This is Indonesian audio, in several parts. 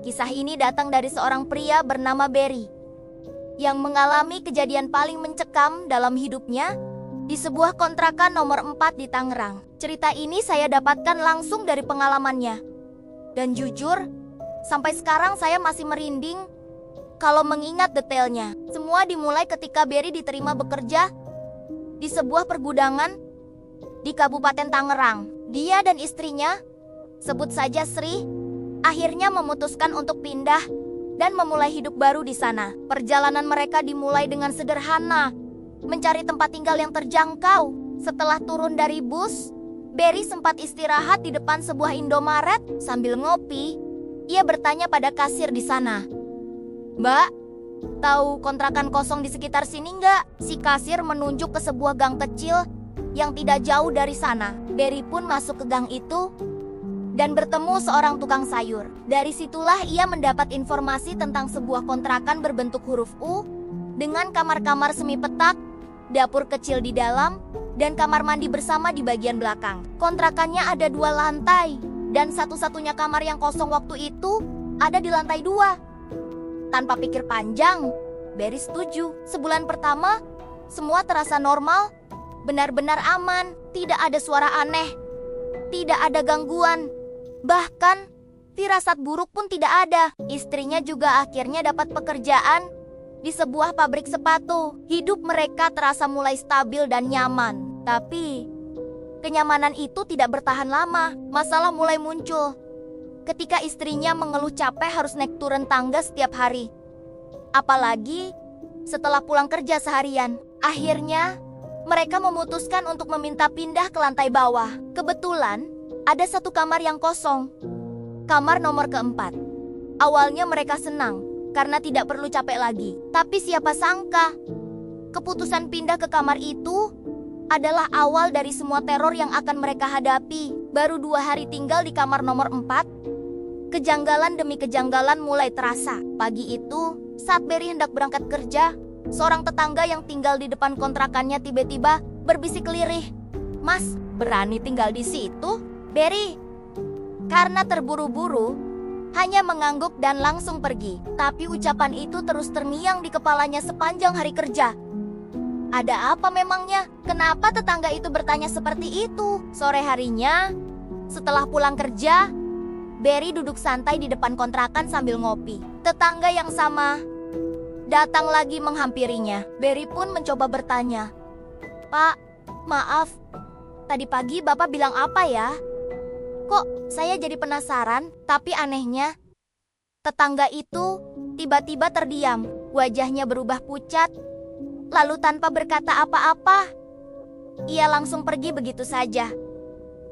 Kisah ini datang dari seorang pria bernama Barry yang mengalami kejadian paling mencekam dalam hidupnya di sebuah kontrakan nomor 4 di Tangerang. Cerita ini saya dapatkan langsung dari pengalamannya. Dan jujur, sampai sekarang saya masih merinding kalau mengingat detailnya. Semua dimulai ketika Barry diterima bekerja di sebuah pergudangan di Kabupaten Tangerang. Dia dan istrinya, sebut saja Sri, akhirnya memutuskan untuk pindah dan memulai hidup baru di sana. Perjalanan mereka dimulai dengan sederhana, mencari tempat tinggal yang terjangkau. Setelah turun dari bus, Barry sempat istirahat di depan sebuah Indomaret. Sambil ngopi, ia bertanya pada kasir di sana, "Mbak, tahu kontrakan kosong di sekitar sini nggak?" Si kasir menunjuk ke sebuah gang kecil yang tidak jauh dari sana. Barry pun masuk ke gang itu dan bertemu seorang tukang sayur. Dari situlah ia mendapat informasi tentang sebuah kontrakan berbentuk huruf U dengan kamar-kamar semi petak, dapur kecil di dalam, dan kamar mandi bersama di bagian belakang. Kontrakannya ada 2 lantai, dan satu-satunya kamar yang kosong waktu itu ada di lantai 2. Tanpa pikir panjang, Barry setuju. Sebulan pertama, semua terasa normal, benar-benar aman, tidak ada suara aneh, tidak ada gangguan. Bahkan, firasat buruk pun tidak ada. Istrinya juga akhirnya dapat pekerjaan di sebuah pabrik sepatu. Hidup mereka terasa mulai stabil dan nyaman. Tapi, kenyamanan itu tidak bertahan lama. Masalah mulai muncul ketika istrinya mengeluh capek harus naik turun tangga setiap hari. Apalagi setelah pulang kerja seharian. Akhirnya, mereka memutuskan untuk meminta pindah ke lantai bawah. Kebetulan, ada satu kamar yang kosong. Kamar nomor keempat. Awalnya mereka senang karena tidak perlu capek lagi. Tapi siapa sangka, keputusan pindah ke kamar itu adalah awal dari semua teror yang akan mereka hadapi. Baru 2 hari tinggal di kamar nomor 4, kejanggalan demi kejanggalan mulai terasa. Pagi itu, saat Barry hendak berangkat kerja, seorang tetangga yang tinggal di depan kontrakannya tiba-tiba berbisik lirih, "Mas, berani tinggal di situ?" Barry, karena terburu-buru, hanya mengangguk dan langsung pergi. Tapi ucapan itu terus terngiang di kepalanya sepanjang hari kerja. Ada apa memangnya? Kenapa tetangga itu bertanya seperti itu? Sore harinya, setelah pulang kerja, Barry duduk santai di depan kontrakan sambil ngopi. Tetangga yang sama datang lagi menghampirinya. Barry pun mencoba bertanya, "Pak, maaf, tadi pagi Bapak bilang apa ya? Kok saya jadi penasaran?" Tapi anehnya, tetangga itu tiba-tiba terdiam. Wajahnya berubah pucat. Lalu tanpa berkata apa-apa, ia langsung pergi begitu saja,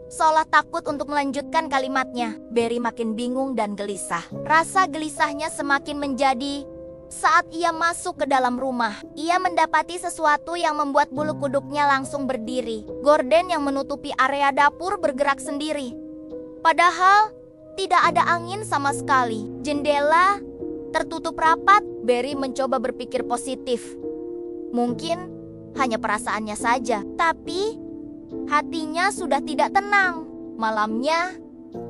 seolah takut untuk melanjutkan kalimatnya. Barry makin bingung dan gelisah. Rasa gelisahnya semakin menjadi saat ia masuk ke dalam rumah. Ia mendapati sesuatu yang membuat bulu kuduknya langsung berdiri. Gorden yang menutupi area dapur bergerak sendiri. Padahal tidak ada angin sama sekali. Jendela tertutup rapat. Barry mencoba berpikir positif. Mungkin hanya perasaannya saja. Tapi hatinya sudah tidak tenang. Malamnya,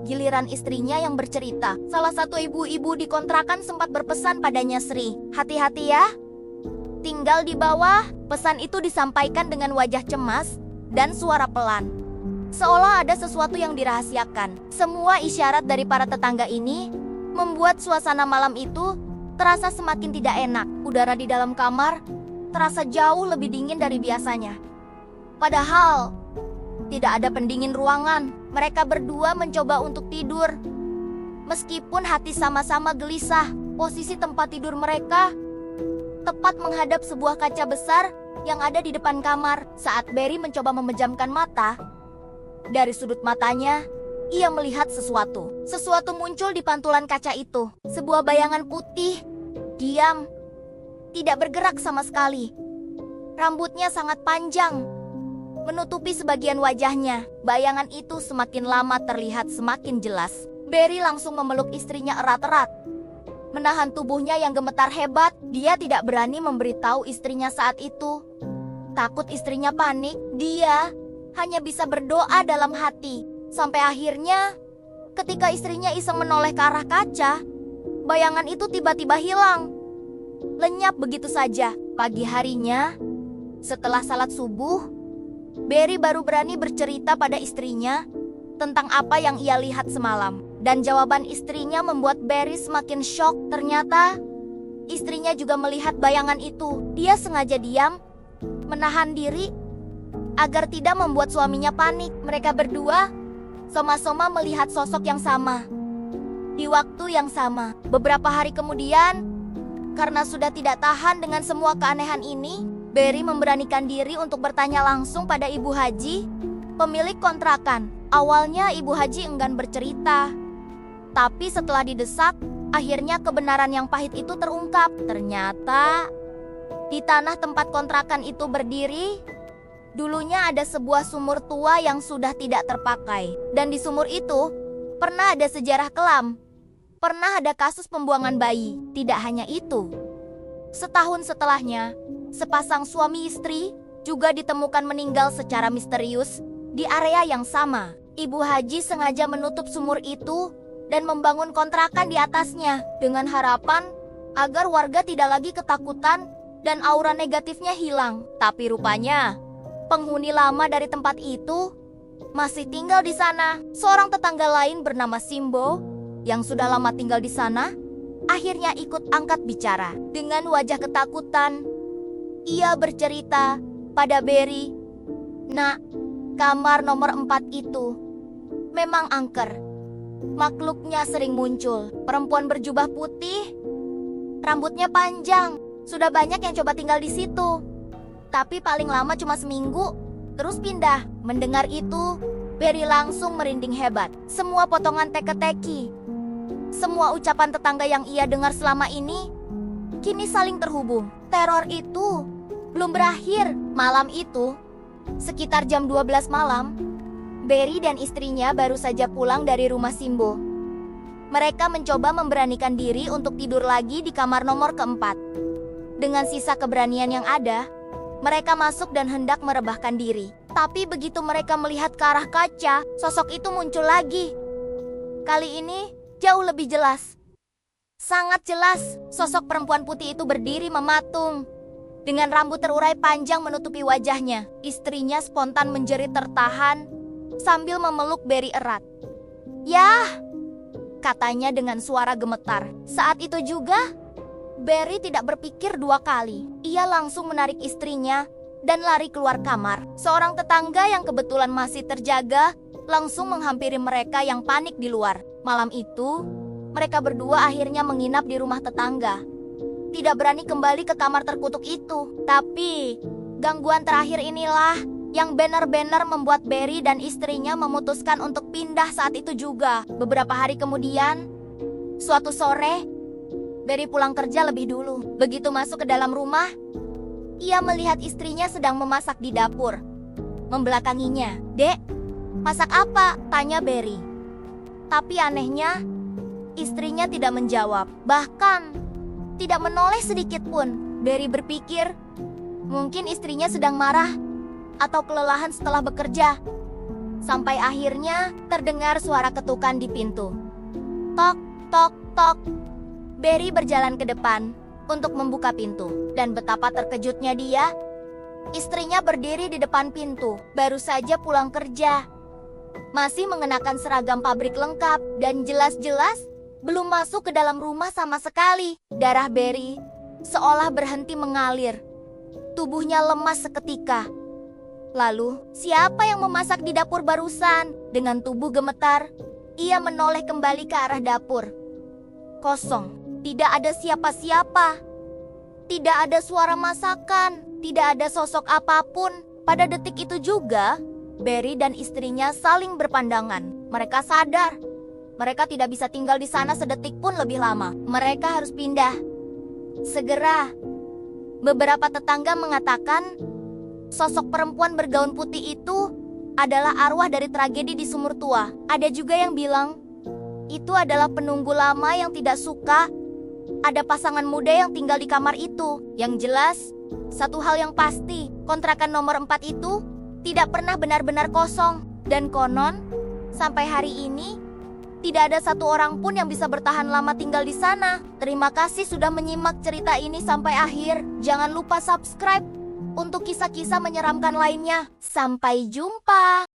giliran istrinya yang bercerita. Salah satu ibu-ibu di kontrakan sempat berpesan padanya, "Sri, hati-hati ya. Tinggal di bawah." Pesan itu disampaikan dengan wajah cemas dan suara pelan, seolah ada sesuatu yang dirahasiakan. Semua isyarat dari para tetangga ini membuat suasana malam itu terasa semakin tidak enak. Udara di dalam kamar terasa jauh lebih dingin dari biasanya. Padahal tidak ada pendingin ruangan. Mereka berdua mencoba untuk tidur. Meskipun hati sama-sama gelisah, posisi tempat tidur mereka tepat menghadap sebuah kaca besar yang ada di depan kamar. Saat Barry mencoba memejamkan mata, dari sudut matanya, ia melihat sesuatu. Sesuatu muncul di pantulan kaca itu. Sebuah bayangan putih, diam, tidak bergerak sama sekali. Rambutnya sangat panjang, menutupi sebagian wajahnya. Bayangan itu semakin lama terlihat semakin jelas. Barry langsung memeluk istrinya erat-erat. Menahan tubuhnya yang gemetar hebat, dia tidak berani memberitahu istrinya saat itu. Takut istrinya panik, dia hanya bisa berdoa dalam hati. Sampai akhirnya, ketika istrinya iseng menoleh ke arah kaca, bayangan itu tiba-tiba hilang. Lenyap begitu saja. Pagi harinya, setelah salat subuh, Barry baru berani bercerita pada istrinya tentang apa yang ia lihat semalam. Dan jawaban istrinya membuat Barry semakin syok. Ternyata, istrinya juga melihat bayangan itu. Dia sengaja diam, menahan diri, agar tidak membuat suaminya panik. Mereka berdua sama-sama melihat sosok yang sama. Di waktu yang sama, beberapa hari kemudian, karena sudah tidak tahan dengan semua keanehan ini, Barry memberanikan diri untuk bertanya langsung pada Ibu Haji, pemilik kontrakan. Awalnya Ibu Haji enggan bercerita, tapi setelah didesak, akhirnya kebenaran yang pahit itu terungkap. Ternyata, di tanah tempat kontrakan itu berdiri, dulunya ada sebuah sumur tua yang sudah tidak terpakai. Dan di sumur itu, pernah ada sejarah kelam. Pernah ada kasus pembuangan bayi. Tidak hanya itu, setahun setelahnya, sepasang suami istri juga ditemukan meninggal secara misterius di area yang sama. Ibu Haji sengaja menutup sumur itu dan membangun kontrakan di atasnya dengan harapan agar warga tidak lagi ketakutan dan aura negatifnya hilang. Tapi rupanya, penghuni lama dari tempat itu masih tinggal di sana. Seorang tetangga lain bernama Simbo yang sudah lama tinggal di sana akhirnya ikut angkat bicara. Dengan wajah ketakutan, ia bercerita pada Barry, "Nak, kamar nomor 4 itu memang angker. Makhluknya sering muncul. Perempuan berjubah putih, rambutnya panjang. Sudah banyak yang coba tinggal di situ, tapi paling lama cuma seminggu, terus pindah." Mendengar itu, Barry langsung merinding hebat. Semua potongan teka-teki, semua ucapan tetangga yang ia dengar selama ini, kini saling terhubung. Teror itu belum berakhir. Malam itu, sekitar jam 12 malam, Barry dan istrinya baru saja pulang dari rumah Simbo. Mereka mencoba memberanikan diri untuk tidur lagi di kamar nomor keempat. Dengan sisa keberanian yang ada, mereka masuk dan hendak merebahkan diri. Tapi begitu mereka melihat ke arah kaca, sosok itu muncul lagi. Kali ini jauh lebih jelas. Sangat jelas, sosok perempuan putih itu berdiri mematung, dengan rambut terurai panjang menutupi wajahnya. Istrinya spontan menjerit tertahan sambil memeluk Barry erat. "Yah!" katanya dengan suara gemetar. Saat itu juga, Barry tidak berpikir dua kali. Ia langsung menarik istrinya dan lari keluar kamar. Seorang tetangga yang kebetulan masih terjaga langsung menghampiri mereka yang panik di luar. Malam itu, mereka berdua akhirnya menginap di rumah tetangga. Tidak berani kembali ke kamar terkutuk itu. Tapi, gangguan terakhir inilah yang benar-benar membuat Barry dan istrinya memutuskan untuk pindah saat itu juga. Beberapa hari kemudian, suatu sore, Barry pulang kerja lebih dulu. Begitu masuk ke dalam rumah, ia melihat istrinya sedang memasak di dapur. Membelakanginya. "Dek, masak apa?" tanya Barry. Tapi anehnya, istrinya tidak menjawab. Bahkan, tidak menoleh sedikit pun. Barry berpikir, mungkin istrinya sedang marah atau kelelahan setelah bekerja. Sampai akhirnya terdengar suara ketukan di pintu. Tok, tok, tok. Barry berjalan ke depan untuk membuka pintu. Dan betapa terkejutnya dia, istrinya berdiri di depan pintu. Baru saja pulang kerja, masih mengenakan seragam pabrik lengkap, dan jelas-jelas belum masuk ke dalam rumah sama sekali. Darah Barry seolah berhenti mengalir. Tubuhnya lemas seketika. Lalu, siapa yang memasak di dapur barusan? Dengan tubuh gemetar, ia menoleh kembali ke arah dapur. Kosong, tidak ada siapa-siapa. Tidak ada suara masakan, tidak ada sosok apapun. Pada detik itu juga, Barry dan istrinya saling berpandangan. Mereka sadar, mereka tidak bisa tinggal di sana sedetik pun lebih lama. Mereka harus pindah segera. Beberapa tetangga mengatakan, sosok perempuan bergaun putih itu adalah arwah dari tragedi di sumur tua. Ada juga yang bilang, itu adalah penunggu lama yang tidak suka ada pasangan muda yang tinggal di kamar itu. Yang jelas, satu hal yang pasti, kontrakan nomor 4 itu tidak pernah benar-benar kosong. Dan konon, sampai hari ini, Tidak ada satu orang pun yang bisa bertahan lama tinggal di sana. Terima kasih sudah menyimak cerita ini sampai akhir. Jangan lupa subscribe untuk kisah-kisah menyeramkan lainnya. Sampai jumpa.